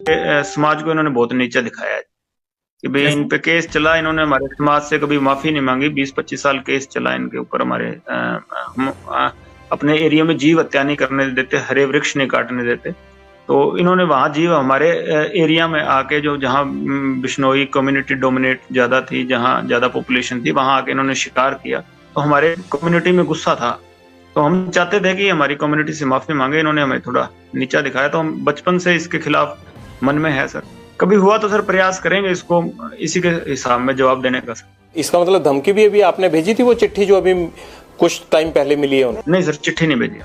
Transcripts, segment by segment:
समाज को इन्होंने बहुत नीचा दिखाया है कि भाई इन कैसे? पे केस चला, इन्होंने हमारे समाज से कभी माफी नहीं मांगी। 20-25 साल केस चला इनके ऊपर हमारे। हम अपने एरिया में जीव हत्या नहीं करने देते, हरे वृक्ष नहीं काटने देते। तो इन्होंने वहां जीव हमारे एरिया में आके, जो जहाँ बिश्नोई कम्युनिटी डोमिनेट ज्यादा थी, जहाँ ज्यादा पॉपुलेशन थी, वहां आके इन्होंने शिकार किया। तो हमारे कम्युनिटी में गुस्सा था, तो हम चाहते थे कि हमारी कम्युनिटी से माफी मांगे। इन्होंने हमें थोड़ा नीचा दिखाया, तो हम बचपन से इसके खिलाफ मन में है सर। कभी हुआ तो सर प्रयास करेंगे इसको इसी के हिसाब में जवाब देने का सर। इसका मतलब धमकी भी अभी आपने भेजी थी, वो चिट्ठी जो अभी कुछ टाइम पहले मिली है उन्हें? नहीं सर, चिट्ठी नहीं भेजी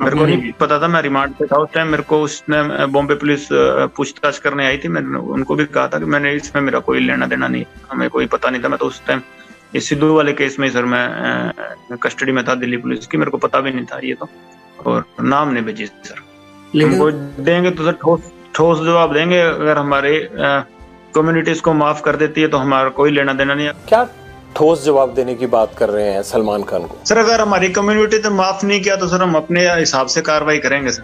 मेरे को नहीं पता था, मैं रिमांड पे था उस टाइम। मेरे को उसने बॉम्बे पुलिस पूछताछ करने आई थी। मैंने उनको भी कहा था कि मैंने इसमें मेरा कोई लेना देना नहीं, हमें कोई पता नहीं था। मैं तो उस टाइम इस सिद्धू वाले केस में सर मैं कस्टडी में था दिल्ली पुलिस की, मेरे को पता भी नहीं था ये तो। और नाम नहीं भेजी सर। हमको देंगे तो सर ठोस ठोस जवाब देंगे। अगर हमारे कम्युनिटीज को माफ कर देती है तो हमारा कोई लेना देना नहीं है। क्या ठोस जवाब देने की बात कर रहे हैं सलमान खान को? सर अगर हमारी कम्युनिटी ने माफ नहीं किया तो सर हम अपने हिसाब से कार्रवाई करेंगे सर।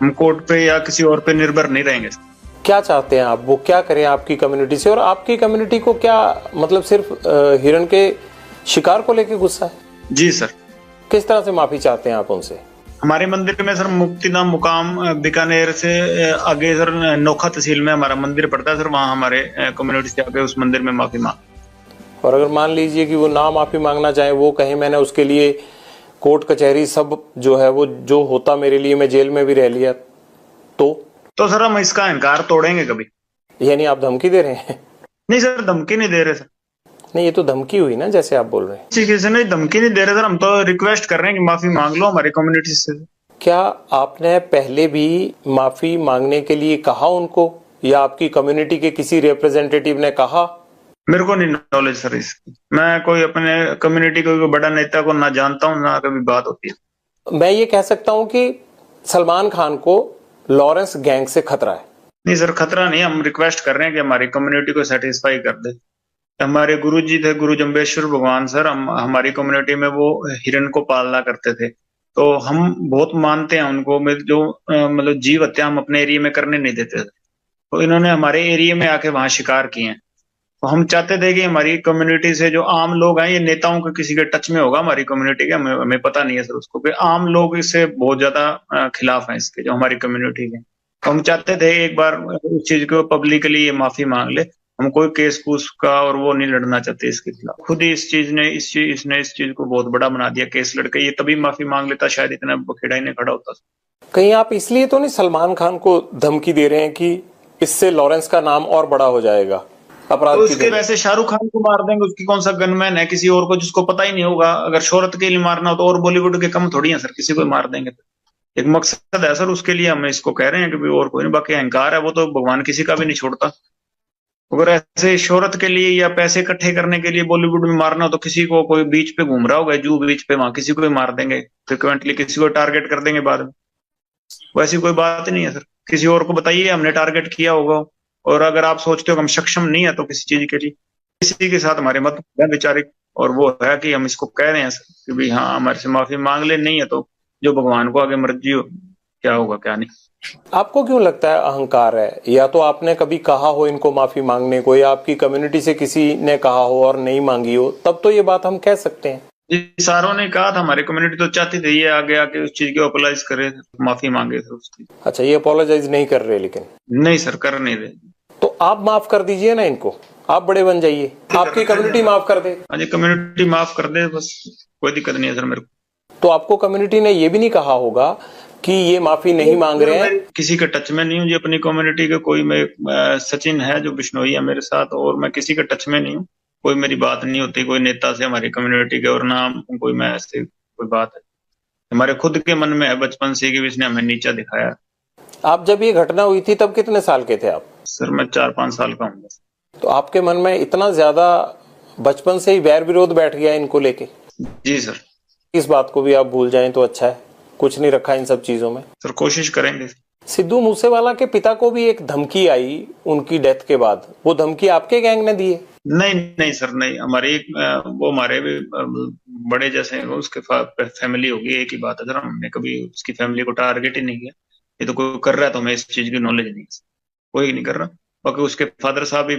हम कोर्ट पे या किसी और पे निर्भर नहीं रहेंगे सर। क्या चाहते हैं आप, वो क्या करें आपकी कम्युनिटी से? और आपकी कम्युनिटी को क्या मतलब सिर्फ हिरण के शिकार को लेकर गुस्सा है? जी सर। किस तरह से माफी चाहते हैं आप उनसे? हमारे मंदिर में सर मुक्तिधाम मुकाम बीकानेर से आगे सर नोखा तहसील में हमारा मंदिर पड़ता है सर। वहाँ हमारे कम्युनिटी से आके उस मंदिर में माफी मांग। और अगर मान लीजिए कि वो ना माफी मांगना चाहे, वो कहें मैंने उसके लिए कोर्ट कचहरी सब जो है वो जो होता मेरे लिए, मैं जेल में भी रह लिया, तो सर हम इसका अहंकार तोड़ेंगे कभी। यानी आप धमकी दे रहे हैं? नहीं सर, धमकी नहीं दे रहे सर। नहीं, ये तो धमकी हुई ना, जैसे आप बोल रहे हैं। किसी ने धमकी नहीं दे रहे सर, हम तो रिक्वेस्ट कर रहे हैं कि माफी मांग लो हमारी कम्युनिटी से। क्या आपने पहले भी माफी मांगने के लिए कहा उनको, या आपकी कम्युनिटी के किसी रिप्रेजेंटेटिव ने कहा? मेरे को नहीं नॉलेज सर इसकी। मैं कोई अपने कम्युनिटी को कोई बड़ा नेता को ना जानता हूँ, ना कभी बात होती है। मैं ये कह सकता हूँ कि सलमान खान को लॉरेंस गैंग से खतरा है। नहीं सर, खतरा नहीं। हम रिक्वेस्ट कर रहे हैं कि हमारी कम्युनिटी को सेटिस्फाई कर दे। हमारे गुरु जी थे, गुरु जम्बेश्वर भगवान सर, हम हमारी कम्युनिटी में वो हिरण को पालना करते थे। तो हम बहुत मानते हैं उनको। जो मतलब जीव हत्या हम अपने एरिया में करने नहीं देते थे, तो इन्होंने हमारे एरिया में आके वहां शिकार किए हैं। तो हम चाहते थे कि हमारी कम्युनिटी से जो आम लोग हैं, ये नेताओं के किसी के टच में होगा हमारी कम्युनिटी के, हमें पता नहीं है सर उसको, कि आम लोग इससे बहुत ज्यादा खिलाफ हैं इसके, जो हमारी कम्युनिटी के। तो हम चाहते थे एक बार उस चीज को पब्लिकली ये माफी मांग ले। हम कोई केस कूस का और वो नहीं लड़ना चाहते इसके खिलाफ। खुद ही इस चीज ने इसने इस चीज को बहुत बड़ा बना दिया केस लड़के। ये तभी माफी मांग लेता, शायद इतना बखेड़ा ही नहीं खड़ा होता। कहीं आप इसलिए तो नहीं सलमान खान को धमकी दे रहे हैं कि इससे लॉरेंस का नाम और बड़ा हो जाएगा अपराध तो की उसके वैसे शाहरुख खान को मार देंगे, उसकी कौन सा गनमैन है किसी और को जिसको पता ही नहीं होगा। अगर शोहरत के लिए मारना हो तो और बॉलीवुड के कम थोड़ी है सर, किसी को मार देंगे। एक मकसद है सर, उसके लिए हम इसको कह रहे हैं कि भाई और कोई नहीं। बाकी अहंकार है वो तो भगवान किसी का भी नहीं छोड़ता। अगर ऐसे शोहरत के लिए या पैसे इकट्ठे करने के लिए बॉलीवुड में मारना हो तो किसी को, कोई बीच पे घूम रहा होगा जू बीच पे, वहां किसी को भी मार देंगे फ्रिक्वेंटली, किसी को टारगेट कर देंगे बाद में। वैसी कोई बात नहीं है सर। किसी और को बताइए हमने टारगेट किया होगा। और अगर आप सोचते हो कि हम सक्षम नहीं है तो किसी चीज के लिए, किसी के साथ हमारे मत है वैचारिक, और वो है कि हम इसको कह रहे हैं सर कि भाई हाँ हमारे से माफी मांग ले। नहीं है तो जो भगवान को आगे मर्जी हो, क्या होगा क्या नहीं। आपको क्यों लगता है अहंकार है? या तो आपने कभी कहा हो इनको माफी मांगने को, या आपकी कम्युनिटी से किसी ने कहा हो और नहीं मांगी हो, तब तो ये बात हम कह सकते हैं। जी, सारों ने कहा था। हमारी कम्युनिटी तो चाहती थी ये आगे आके उस चीज की अपोलाइज करे, माफी मांगे थे उसकी। अच्छा, ये अपोलोजाइज नहीं कर रहे लेकिन? नहीं सर, कर नहीं रहे। तो आप माफ कर दीजिए ना इनको, आप बड़े बन जाइए, आपकी कम्युनिटी माफ कर दे। हाँ जी, कम्युनिटी माफ कर दे बस, कोई दिक्कत नहीं है सर मेरे को। तो आपको कम्युनिटी ने ये भी नहीं कहा होगा कि ये माफी नहीं मांग रहे हैं? किसी के टच में नहीं हूँ जी अपनी कम्युनिटी के। कोई मैं सचिन है जो बिश्नोई है मेरे साथ, और मैं किसी के टच में नहीं हूँ। कोई मेरी बात नहीं होती कोई नेता से हमारी कम्युनिटी के, और ना कोई मैं ऐसे कोई बात है। हमारे खुद के मन में है बचपन से कि इसने हमें नीचा दिखाया। आप जब ये घटना हुई थी तब कितने साल के थे आप? सर मैं 4-5 साल का हूँ। तो आपके मन में इतना ज्यादा बचपन से ही वैर विरोध बैठ गया इनको लेके? जी सर। इस बात को भी आप भूल जाएं तो अच्छा है, कुछ नहीं रखा इन सब चीजों में। सर कोशिश करेंगे। सिद्धू मूसेवाला के पिता को भी एक धमकी आई उनकी डेथ के बाद, वो धमकी आपके गैंग ने दी है? नहीं नहीं सर, नहीं। हमारी वो हमारे भी बड़े जैसे हैं, उसके फैमिली होगी, एक ही बात है सर। हमने कभी उसकी फैमिली को टारगेट ही नहीं किया। ये तो कोई कर रहा है तो हमें इस चीज की नॉलेज नहीं है। कोई नहीं कर रहा। बाकी उसके फादर साहब भी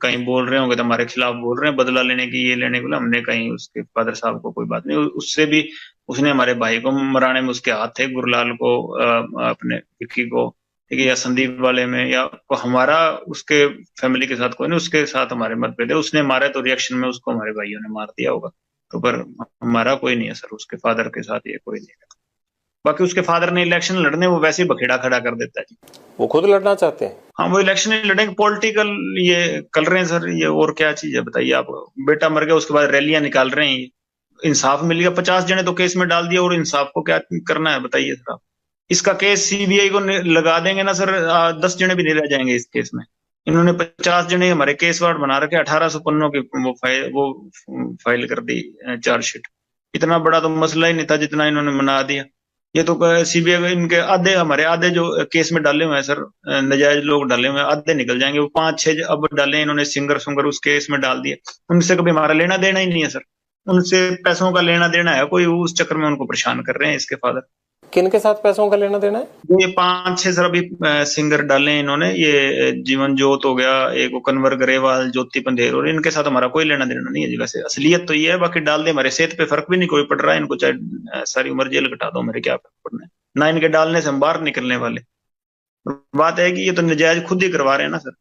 कहीं बोल रहे होंगे तो हमारे खिलाफ बोल रहे हैं, बदला लेने की, ये लेने के लिए। हमने कहीं उसके फादर साहब को कोई बात नहीं, उससे भी उसने हमारे भाई को मराने में उसके हाथ थे, गुरलाल को, अपने विक्की को, ठीक है, या संदीप वाले में, या हमारा उसके फैमिली के साथ कोई नहीं, उसके साथ हमारे मतभेद है। उसने मारा तो रिएक्शन में उसको हमारे भाइयों ने मार दिया होगा, तो पर हमारा कोई नहीं है सर, उसके फादर के साथ ये कोई नहीं है। बाकी उसके फादर ने इलेक्शन लड़ने, वो वैसे ही बखेड़ा खड़ा कर देता है जी। वो खुद लड़ना चाहते हैं? हाँ, वो इलेक्शन नहीं लड़ेंगे, पॉलिटिकल ये कर रहे हैं सर, ये और क्या चीज है बताइए आप। बेटा मर गया उसके बाद रैलियां निकाल रहे हैं, इंसाफ मिल गया, 50 जने तो केस में डाल दिया, और इंसाफ को क्या करना है बताइए सर आप। इसका केस सीबीआई को लगा देंगे ना सर, 10 जने भी नहीं रह जाएंगे इस केस में। इन्होंने 50 जने हमारे केस वार्ड बना रखे, 1800 पन्नों की वो फाइल कर दी चार्जशीट। इतना बड़ा तो मसला ही नहीं था जितना इन्होंने बना दिया। ये तो सीबीआई इनके आधे, हमारे आधे जो केस में डाले हुए हैं सर, नाजायज लोग डाले हुए हैं, आधे निकल जाएंगे। वो 5-6 अब डाले इन्होंने, सिंगर सुंगर उस केस में डाल दिए। उनसे कभी हमारा लेना देना ही नहीं है सर, उनसे पैसों का लेना देना है कोई, उस चक्कर में उनको परेशान कर रहे हैं इसके फादर। किन के साथ पैसों का लेना देना है? ये 5-6 सर अभी सिंगर डाले हैं इन्होंने, ये जीवन जोत हो गया, एक वो कन्वर ग्रेवाल, ज्योति पंधेर, और इनके साथ हमारा कोई लेना देना नहीं है जी। वैसे असलियत तो ये है, बाकी डाल दे, हमारे सेहत पे फर्क भी नहीं कोई पड़ रहा है इनको, चाहे सारी उम्र जेल कटा दो, मेरे क्या फर्क पड़ना है ना, इनके डालने से हम बाहर निकलने वाले। बात है कि ये तो नजायज खुद ही करवा रहे हैं ना सर।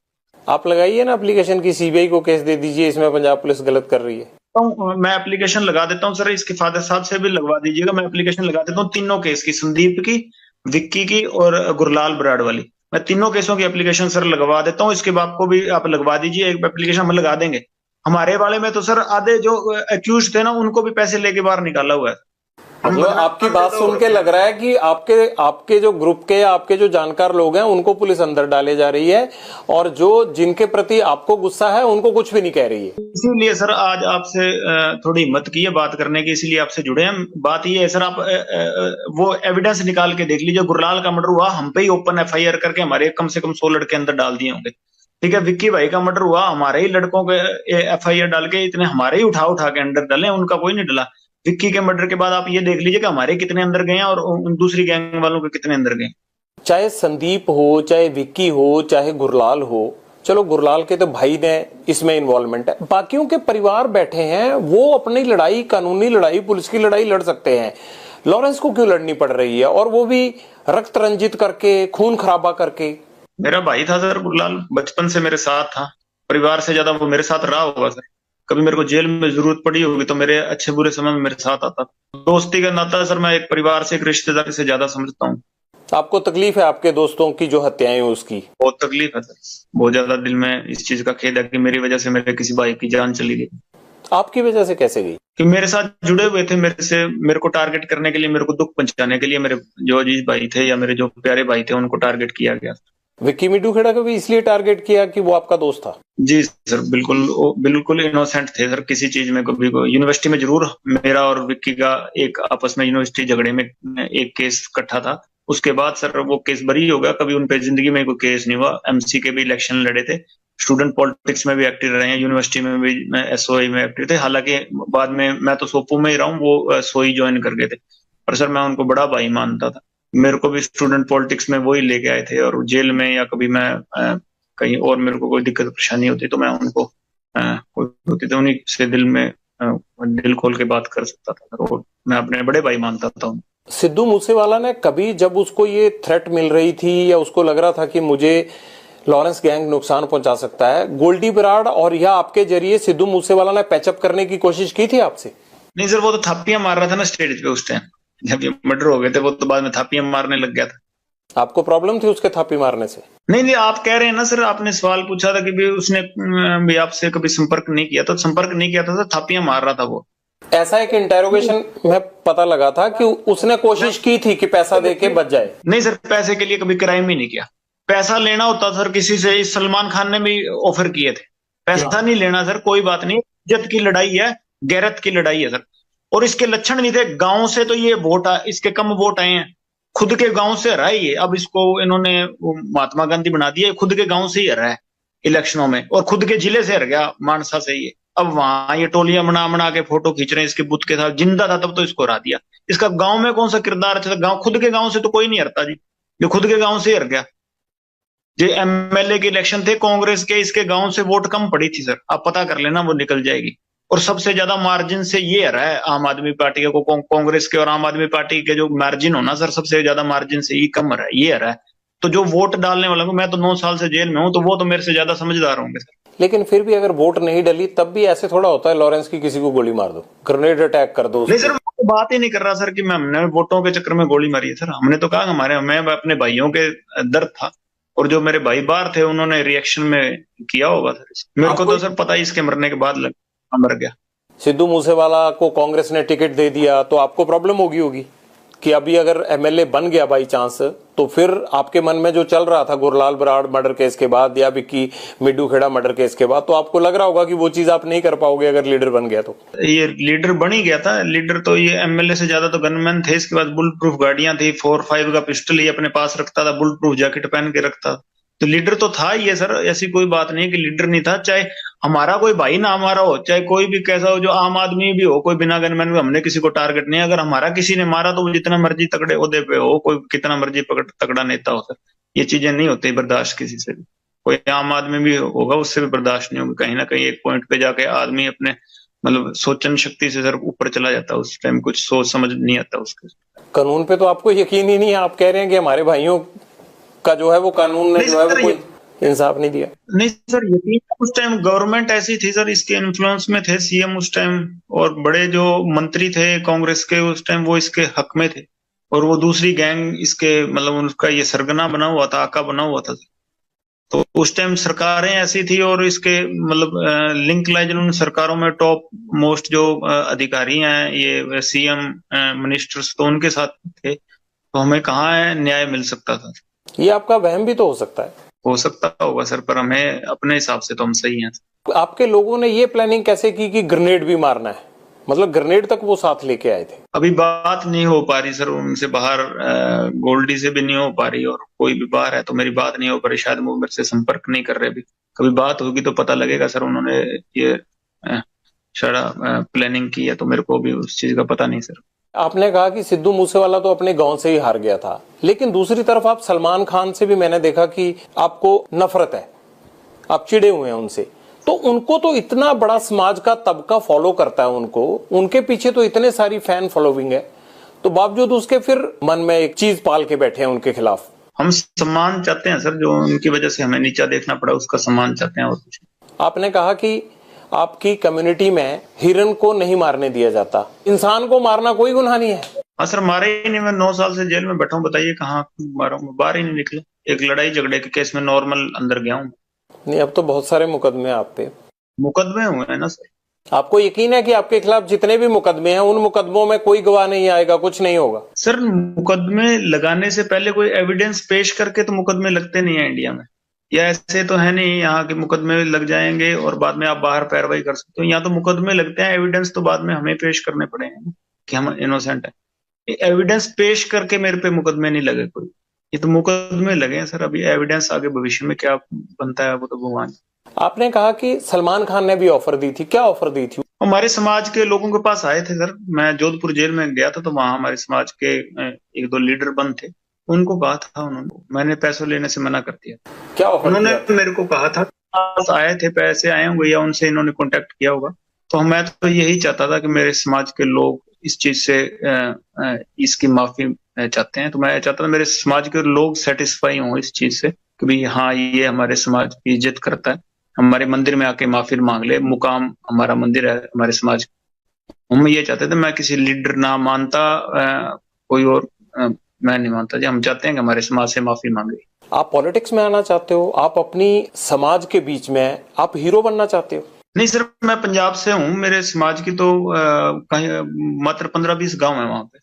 आप लगाइए ना एप्लीकेशन की, सीबीआई को केस दे दीजिए, इसमें पंजाब पुलिस गलत कर रही है। तो मैं एप्लीकेशन लगा देता हूँ सर, इसके फादर साहब से भी लगवा दीजिएगा। मैं एप्लीकेशन लगा देता हूँ तीनों केस की, संदीप की, विक्की की और गुरलाल बराड़ वाली। मैं तीनों केसों की एप्लीकेशन सर लगवा देता हूँ। इसके बाप को भी आप लगवा दीजिए, एक एप्लीकेशन हम लगा देंगे। हमारे वाले में तो सर आधे जो अक्यूज थे ना, उनको भी पैसे लेके बाहर निकाला हुआ है। मतलब आपकी बात सुन के लग रहा है कि आपके जो ग्रुप के, आपके जो जानकार लोग हैं, उनको पुलिस अंदर डाले जा रही है, और जो जिनके प्रति आपको गुस्सा है उनको कुछ भी नहीं कह रही है। इसीलिए सर आज आपसे थोड़ी हिम्मत की है बात करने की, इसीलिए आपसे जुड़े हैं। बात ये है सर, आप वो एविडेंस निकाल के देख लीजिए। गुरलाल का मर्डर हुआ, हम पे ही ओपन एफआईआर करके हमारे कम से कम 100 लड़के अंदर डाल दिए होंगे, ठीक है। विक्की भाई का मर्डर हुआ, हमारे ही लड़कों के एफआईआर डाल के, इतने हमारे ही उठा उठा के अंदर डाले, उनका कोई नहीं डला। विक्की के मर्डर के बाद आप ये देख लीजिए कि हमारे कितने अंदर गए हैं और दूसरी गैंग वालों के कितने अंदर गए। चाहे संदीप हो, चाहे विक्की हो, चाहे गुरलाल हो, चलो गुरलाल के तो भाई ने इसमें इन्वॉल्वमेंट है, बाकियों के परिवार बैठे हैं, वो अपनी लड़ाई, कानूनी लड़ाई, पुलिस की लड़ाई लड़ सकते हैं। लॉरेंस को क्यों लड़नी पड़ रही है, और वो भी रक्त रंजित करके, खून खराबा करके? मेरा भाई था सर गुरलाल, बचपन से मेरे साथ था, परिवार से ज्यादा वो मेरे साथ रहा होगा सर। कभी मेरे को जेल में जरूरत पड़ी होगी तो मेरे अच्छे बुरे समय में मेरे साथ आता। दोस्ती का नाता सर मैं एक परिवार से, एक रिश्तेदारी से ज्यादा समझता हूँ। आपको तकलीफ है आपके दोस्तों की जो हत्याएं हुई उसकी? बहुत तकलीफ है सर, बहुत ज्यादा दिल में इस चीज का खेद है कि मेरी वजह से मेरे किसी भाई की जान चली गई। आपकी वजह से कैसे गई? कि मेरे साथ जुड़े हुए थे, मेरे को टारगेट करने के लिए, मेरे को दुख पहुंचाने के लिए, मेरे जो अजीज भाई थे या मेरे जो प्यारे भाई थे, उनको टारगेट किया गया। विक्की मिड्डू खेड़ा को भी इसलिए टारगेट किया कि वो आपका दोस्त था? जी सर, बिल्कुल इनोसेंट थे सर, किसी चीज में कभी यूनिवर्सिटी में जरूर मेरा और विक्की का एक आपस में यूनिवर्सिटी झगड़े में एक केस इकट्ठा था। उसके बाद सर वो केस बरी हो गया, कभी उनपे जिंदगी में कोई केस नहीं हुआ। एमसी के भी इलेक्शन लड़े थे, स्टूडेंट पॉलिटिक्स में भी एक्टिव रहे हैं, यूनिवर्सिटी में भी एसओई में एक्टिव थे। हालांकि बाद में मैं तो सोपू में ही रहा हूँ, वो सोई ज्वाइन कर गए थे, पर सर मैं उनको बड़ा भाई मानता था। मेरे को भी स्टूडेंट पॉलिटिक्स में वही लेके आए थे, और जेल में या कभी मैं कहीं और मेरे को कोई दिक्कत परेशानी होती तो मैं उनको होती तो उन्हीं से दिल खोल के बात कर सकता था, और मैं अपने बड़े भाई मानता था। सिद्धू मूसेवाला ने कभी, जब उसको ये थ्रेट मिल रही थी या उसको लग रहा था कि मुझे लॉरेंस गैंग नुकसान पहुंचा सकता है, गोल्डी बराड़ और या आपके जरिए सिद्धू मूसेवाला ने पैचअप करने की कोशिश की थी आपसे? नहीं सर, वो तो थापियां मार रहा था ना स्टेज पे उस टाइम, जब ये मर्डर हो गए थे, वो तो बाद में थापियां मारने लग गया था। आपको प्रॉब्लम थी उसके थापी मारने से? नहीं, आप कह रहे हैं ना सर, आपने सवाल पूछा था कि भी उसने भी आपसे कभी संपर्क नहीं किया, तो संपर्क नहीं किया था सर, थापियां मार रहा था वो। ऐसा एक इंटेरोगेशन में पता लगा था कि उसने कोशिश की थी कि पैसा देके बच जाए। नहीं सर, पैसे के लिए कभी क्राइम ही नहीं किया। पैसा लेना होता सर किसी से, इस सलमान खान ने भी ऑफर किए थे, पैसा नहीं लेना सर, कोई बात नहीं, इज्जत की लड़ाई है, गैरत की लड़ाई है सर। और इसके लक्षण नहीं थे, गांव से तो ये वोट इसके कम वोट आए हैं, खुद के गांव से हरा ही है। अब इसको इन्होंने महात्मा गांधी बना दिया, खुद के गांव से ही हरा है इलेक्शनों में, और खुद के जिले से हर गया, मानसा से ही। अब वहां ये टोलियां बना के फोटो खींच रहे हैं इसके बुत के साथ, जिंदा था तब तो इसको हरा दिया। इसका गांव में कौन सा किरदार अच्छा था? गांव, खुद के गांव से तो कोई नहीं हरता जी, ये खुद के गांव से ही हर गया। जो एमएलए के इलेक्शन थे कांग्रेस के, इसके गांव से वोट कम पड़ी थी सर, आप पता कर लेना, वो निकल जाएगी। और सबसे ज्यादा मार्जिन से ये हरा है आम आदमी पार्टी को, कांग्रेस के और आम आदमी पार्टी के जो मार्जिन होना सर, सबसे ज्यादा मार्जिन से ये कम हरा है, ये हरा है। तो जो वोट डालने वाला हूँ, मैं तो 9 साल से जेल में हूँ, तो वो तो मेरे से ज्यादा समझदार होंगे सर। लेकिन फिर भी अगर वोट नहीं डली तब भी ऐसे थोड़ा होता है लॉरेंस की किसी को गोली मार दो, ग्रेनेड अटैक कर दो नहीं उसको। सर, मैं तो बात ही नहीं कर रहा सर कि मैं हमने वोटों के चक्कर में गोली मारी है सर। हमने तो कहा हमारे, मैं अपने भाइयों के दर्द था, और जो मेरे भाई बाहर थे उन्होंने रिएक्शन में किया होगा सर। मेरे को आपको तो सर पता ही इसके मरने के बाद मर गया। सिद्धू मूसेवाला को कांग्रेस ने टिकट दे दिया तो आपको प्रॉब्लम होगी कि अभी अगर एमएलए बन गया बाई चांस, तो फिर आपके मन में जो चल रहा था गुरलाल बराड़ मर्डर केस के बाद या विक्की मिड्डू खेड़ा मर्डर केस के बाद, तो आपको लग रहा होगा कि वो चीज आप नहीं कर पाओगे अगर लीडर बन गया तो। ये लीडर बन ही गया था, लीडर तो ये एमएलए से ज्यादा तो गनमैन थे। इसके बाद बुलेट प्रूफ गाड़ियां थी, 4-5 का पिस्टल ही अपने पास रखता था, बुलेट प्रूफ जैकेट पहन के रखता, तो लीडर तो था ही है सर। ऐसी कोई बात नहीं है कि लीडर नहीं था। चाहे हमारा कोई भाई ना हमारा हो, चाहे कोई भी कैसा हो, जो आम आदमी भी हो, कोई बिना गनमैन में, हमने किसी को टारगेट नहीं है। अगर हमारा किसी ने मारा तो वो जितना मर्जी तगड़े ओहदे पे हो, कोई कितना मर्जी तगड़ा नेता हो सर, ये चीजें नहीं होती बर्दाश्त किसी से भी। कोई आम आदमी भी होगा उससे भी बर्दाश्त नहीं होगी। कहीं ना कहीं एक पॉइंट पे जाके आदमी अपने मतलब सोचन शक्ति से सर ऊपर चला जाता है, उस टाइम कुछ सोच समझ नहीं आता उसके। कानून पे तो आपको यकीन ही नहीं है, आप कह रहे हैं कि हमारे भाइयों का जो है वो कानून ने जो है वो कोई इंसाफ नहीं दिया। नहीं सर, यकीन, उस टाइम गवर्नमेंट ऐसी थी सर, इसके इन्फ्लुएंस में थे सीएम उस टाइम, और बड़े जो मंत्री थे कांग्रेस के उस टाइम वो इसके हक में थे, और वो दूसरी गैंग इसके मतलब उनका ये सरगना बना हुआ था, आका बना हुआ था। तो उस टाइम सरकारें ऐसी थी, और इसके मतलब लिंक लाए जिन सरकारों में टॉप मोस्ट जो अधिकारी हैं, ये सीएम मिनिस्टर्स, तो उनके साथ थे। तो हमें कहाँ है न्याय मिल सकता था। ये आपका वहम भी तो हो सकता है। हो सकता होगा सर, पर हमें अपने हिसाब से तो हम सही हैं। आपके लोगों ने ये प्लानिंग कैसे की कि ग्रेनेड भी मारना है, मतलब ग्रेनेड तक वो साथ लेके आए थे? अभी बात नहीं हो पा रही सर उनसे बाहर, गोल्डी से भी नहीं हो पा रही, और कोई भी बाहर है तो मेरी बात नहीं हो पा रही। शायद वो मेरे से संपर्क नहीं कर रहे अभी। कभी बात होगी तो पता लगेगा सर, उन्होंने ये शायद प्लानिंग की है, तो मेरे को भी उस चीज का पता नहीं सर। आपने कहा कि सिद्धू मूसेवाला तो अपने गांव से ही हार गया था, लेकिन दूसरी तरफ आप सलमान खान से भी मैंने देखा कि आपको नफरत है, आप चिड़े हुए हैं उनसे। तो उनको तो इतना बड़ा समाज का तबका फॉलो करता है उनको, उनके पीछे तो इतने सारी फैन फॉलोइंग है, तो बावजूद उसके फिर मन में एक चीज पाल के बैठे हैं उनके खिलाफ। हम सम्मान चाहते हैं सर, जो उनकी वजह से हमें नीचा देखना पड़ा उसका सम्मान चाहते हैं, और कुछ। आपने कहा कि आपकी कम्युनिटी में हिरन को नहीं मारने दिया जाता, इंसान को मारना कोई गुनाह नहीं है। हाँ सर, मारे ही नहीं। मैं 9 साल से जेल में बैठा हूँ, बताइए कहाँ मारा हूँ? बाहर ही नहीं निकले। एक लड़ाई झगड़े के केस में नॉर्मल अंदर गया हूँ। नहीं, अब तो बहुत सारे मुकदमे आप पे। मुकदमे हुए हैं ना सर। आपको यकीन है कि आपके खिलाफ जितने भी मुकदमे हैं उन मुकदमों में कोई गवाह नहीं आएगा, कुछ नहीं होगा? सर, मुकदमे लगाने से पहले कोई एविडेंस पेश करके तो मुकदमे लगते नहीं है इंडिया में। या ऐसे तो है नहीं यहाँ के मुकदमे लग जाएंगे और बाद में आप बाहर पैरवाई कर सकते हो। यहाँ तो मुकदमे लगते हैं, एविडेंस तो बाद में हमें पेश करने पड़ेंगे कि हम इनोसेंट है। एविडेंस पेश करके मेरे पे मुकदमे नहीं लगे कोई, ये तो मुकदमे लगे हैं सर। अभी एविडेंस आगे भविष्य में क्या बनता है वो तो भगवान। आपने कहा कि सलमान खान ने भी ऑफर दी थी, क्या ऑफर दी थी? हमारे समाज के लोगों के पास आए थे सर। मैं जोधपुर जेल में गया था, तो वहां हमारे समाज के 1-2 लीडर बंद थे, उनको कहा था उन्होंने, मैंने पैसों लेने से मना कर दिया। क्या ऑफर? उन्होंने मेरे को कहा था पास आए थे, पैसे आए होंगे या उनसे इन्होंने कांटेक्ट किया होगा। तो मैं तो यही चाहता था कि मेरे समाज के लोग इस चीज से इसकी माफी चाहते हैं। तो मैं चाहता था मेरे समाज के लोग सेटिस्फाई हों इस चीज से कि भाई हाँ, ये हमारे समाज की इज्जत करता है, हमारे मंदिर में आके माफी मांग ले। मुकाम हमारा मंदिर है, हमारे समाज। हम ये चाहते थे, मैं किसी लीडर ना मानता, कोई और मैं नहीं मानता जी। हम चाहते हैं कि हमारे समाज से माफी मांगे। आप पॉलिटिक्स में आना चाहते हो, आप अपनी समाज के बीच में आप हीरो बनना चाहते हो? नहीं सर, मैं पंजाब से हूँ। मेरे समाज की तो कहीं मात्र 15-20 गांव है वहां पे।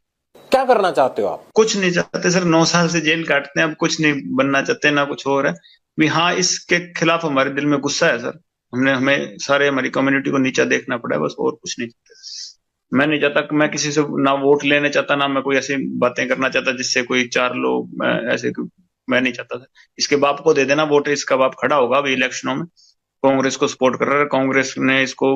क्या करना चाहते हो आप? कुछ नहीं चाहते सर, 9 साल से जेल काटते हैं, अब कुछ नहीं बनना चाहते, ना कुछ और है भी। हाँ, इसके खिलाफ हमारे दिल में गुस्सा है सर। हमें सारे हमारी कम्युनिटी को नीचा देखना पड़ा है, बस और कुछ नहीं चाहते। मैं नहीं चाहता कि मैं किसी से ना वोट लेने चाहता, ना मैं कोई ऐसी बातें करना चाहता जिससे कोई 4 लोग ऐसे, मैं नहीं चाहता था। इसके बाप को दे देना वोट, इसका बाप खड़ा होगा अभी इलेक्शनों में, कांग्रेस को सपोर्ट कर रहा है। कांग्रेस ने इसको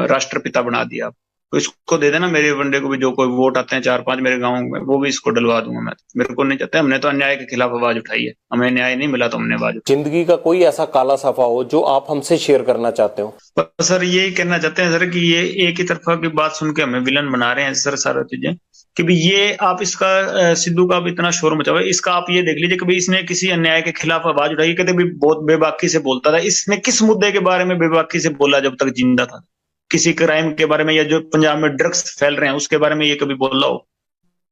राष्ट्रपिता बना दिया। तो इसको दे देना मेरे बंदे को भी, जो कोई वोट आते हैं 4-5 मेरे गाँव में, वो भी इसको डलवा दूंगा मैं। मेरे को नहीं चाहते, हमने तो अन्याय के खिलाफ आवाज उठाई है, हमें न्याय नहीं मिला तो हमने आवाज उठाई। जिंदगी का कोई ऐसा काला सफा हो जो आप हमसे शेयर करना चाहते हो? पर सर यही कहना चाहते हैं सर कि ये एक ही तरफा की बात सुन के हमें विलन बना रहे हैं सर सारा चीजें, कि भी ये आप इसका सिद्धू का भी इतना शोर मचा हुआ है, इसका आप ये देख लीजिए कि भाई इसने किसी अन्याय के खिलाफ आवाज उठाई, कहते भी बहुत बेबाकी से बोलता था। इसने किस मुद्दे के बारे में बेबाकी से बोला जब तक जिंदा था? किसी क्राइम के बारे में, या जो पंजाब में ड्रग्स फैल रहे हैं उसके बारे में ये कभी बोला हो?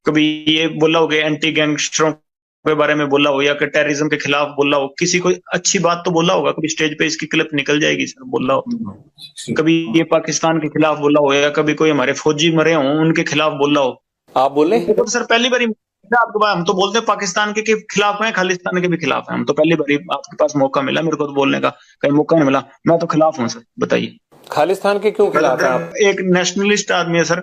कभी ये बोला हो कि एंटी गैंगस्टरों के बारे में बोला हो, या कि टेररिज्म के खिलाफ बोला हो? किसी कोई अच्छी बात तो बोला होगा? कभी स्टेज पे इसकी क्लिप निकल जाएगी सर, बोला हो? कभी ये पाकिस्तान के खिलाफ बोला हो, या कभी कोई हमारे फौजी मरे हों उनके खिलाफ बोला हो? आप बोले तो सर पहली बार आपके पास, हम तो बोलते हैं पाकिस्तान के खिलाफ हैं, खालिस्तान के भी खिलाफ हैं। हम तो पहली बार आपके पास मौका मिला, मेरे को तो बोलने का कहीं मौका नहीं मिला। मैं तो खिलाफ हूँ सर, बताइए। खालिस्तान के क्यों खिलाफ हैं आप? एक नेशनलिस्ट आदमी है सर,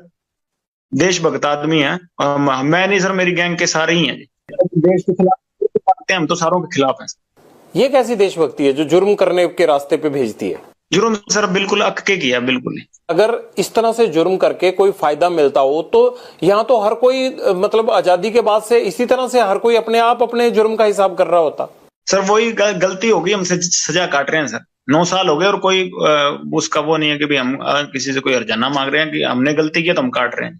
देशभक्त आदमी है। मैं नहीं सर, मेरी गैंग के सारे ही हैं। देश के खिलाफ हम तो सारों के खिलाफ हैं। ये कैसी देशभक्ति है जो जुर्म करने के रास्ते पे भेजती है? जुर्म सर बिल्कुल अक के किया, बिल्कुल। अगर इस तरह से जुर्म करके कोई फायदा मिलता हो तो यहाँ तो हर कोई, मतलब आजादी के बाद से इसी तरह से हर कोई अपने आप अपने जुर्म का हिसाब कर रहा होता। सर वही गलती होगी, हमसे सजा काट रहे हैं सर। 9 साल हो गए और कोई उसका वो नहीं है कि भाई हम किसी से कोई हर्जाना मांग रहे हैं कि हमने गलती किया तो हम काट रहे हैं।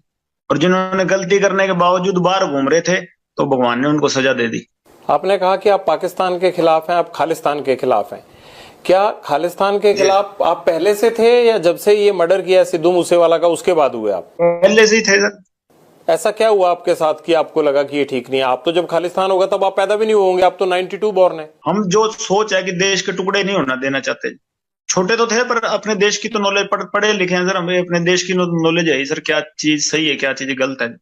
और जिन्होंने गलती करने के बावजूद बाहर घूम रहे थे तो भगवान ने उनको सजा दे दी। आपने कहा कि आप पाकिस्तान के खिलाफ हैं, आप खालिस्तान के खिलाफ हैं। क्या खालिस्तान के खिलाफ आप पहले से थे, या जब से ये मर्डर किया सिद्धू मूसेवाला का उसके बाद हुए आप? पहले से ही थे सर। ऐसा क्या हुआ आपके साथ कि आपको लगा कि ये ठीक नहीं है? आप तो जब खालिस्तान होगा तब आप पैदा भी नहीं होंगे, आप तो 92 बॉर्न है। हम जो सोच है कि देश के टुकड़े नहीं होना देना चाहते। छोटे तो थे पर अपने देश की तो नॉलेज, पढ़े लिखे हैं सर, हमें अपने देश की नॉलेज है सर, क्या चीज सही है क्या चीज गलत है।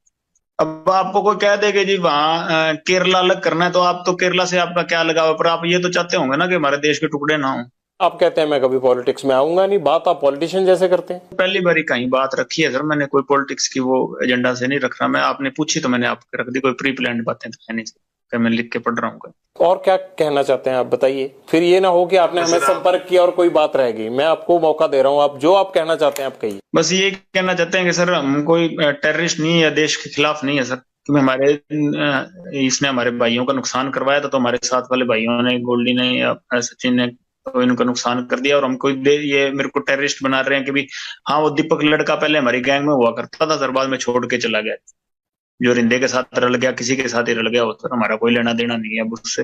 अब आपको कोई कह दे कि जी वहां केरला अलग करना है, तो आप तो केरला से आपका क्या लगाव है, पर आप ये तो चाहते होंगे ना कि हमारे देश के टुकड़े ना हो। आप कहते हैं मैं कभी पॉलिटिक्स में आऊंगा नहीं, बात आप पॉलिटिशियन जैसे करते हैं। पहली बार ही कहीं बात रखी है सर, मैंने कोई पॉलिटिक्स की वो एजेंडा से नहीं रख रहा मैं। आपने पूछी तो मैंने आपको रख दी, कोई प्री प्लान बातें तो है नहीं सर, मैं लिख के पढ़ रहा हूँ। और क्या कहना चाहते हैं आप बताइए, फिर ये ना हो कि आपने हमें संपर्क किया और कोई बात रह गई। मैं आपको मौका दे रहा हूँ, आप जो आप कहना चाहते हैं आप कहिए। बस ये कहना चाहते हैं कि सर हम कोई टेररिस्ट नहीं है या देश के खिलाफ नहीं है सर, क्योंकि हमारे इसने हमारे भाइयों का नुकसान करवाया था, तो हमारे साथ वाले भाइयों ने, गोल्डी ने या सचिन ने, तो इनका नुकसान कर दिया। और हमको ये मेरे को टेररिस्ट बना रहे हैं कि भी हाँ वो दीपक लड़का पहले हमारी गैंग में हुआ करता था सर, बाद में छोड़ के चला गया। जो रिंदे के साथ रल गया, किसी के साथ ही रल गया हो सर, हमारा कोई लेना देना नहीं है उससे,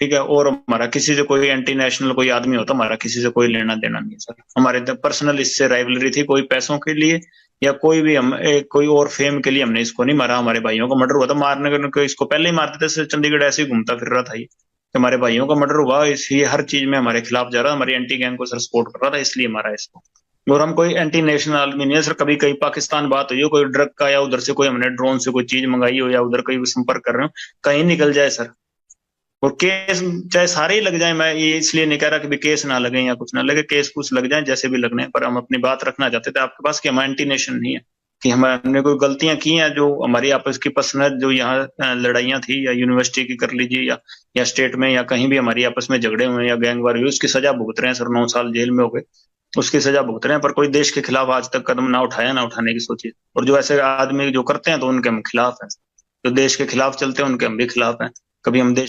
ठीक है। और हमारा किसी से कोई एंटी नेशनल कोई आदमी होता, हमारा किसी से कोई लेना देना नहीं सर। हमारे पर्सनल इससे राइवलरी थी, कोई पैसों के लिए या कोई भी हम कोई और फेम के लिए हमने इसको नहीं मारा। हमारे भाइयों का मर्डर हुआ था, मारने को इसको पहले ही मारते थे, चंडीगढ़ ऐसे ही घूमता फिर रहा था ये। हमारे भाइयों का मर्डर हुआ, इसलिए हर चीज में हमारे खिलाफ जा रहा, हमारी एंटी गैंग को सर सपोर्ट कर रहा था, इसलिए मारा इसको। और हम कोई एंटी नेशनल आदमी नहीं है सर। कभी कहीं पाकिस्तान बात हुई हो, कोई ड्रग का, या उधर से कोई हमने ड्रोन से कोई चीज मंगाई हो, या उधर कोई संपर्क कर रहे हो, कहीं निकल जाए सर। और केस चाहे सारे ही लग जाए, मैं ये इसलिए नहीं कह रहा कि भी केस ना लगे या कुछ ना लगे, केस कुछ लग जाए जैसे भी लगने, पर हम अपनी बात रखना चाहते थे आपके पास कि हम एंटी नेशन नहीं है, कि हमने कोई गलतियां की हैं जो हमारी आपस की पर्सनल जो यहाँ लड़ाइयां थी, या यूनिवर्सिटी की कर लीजिए, या स्टेट में, या कहीं भी हमारी आपस में झगड़े हुए या गैंगवार हुए, उसकी सजा भुगत रहे हैं सर। 9 साल जेल में हो गए, उसकी सजा भुगत रहे हैं, पर कोई देश के खिलाफ आज तक कदम ना उठाया, ना उठाने की सोची। और जो ऐसे आदमी जो करते हैं तो उनके हम खिलाफ हैं, जो देश के खिलाफ चलते हैं उनके हम भी खिलाफ हैं। कभी हम देश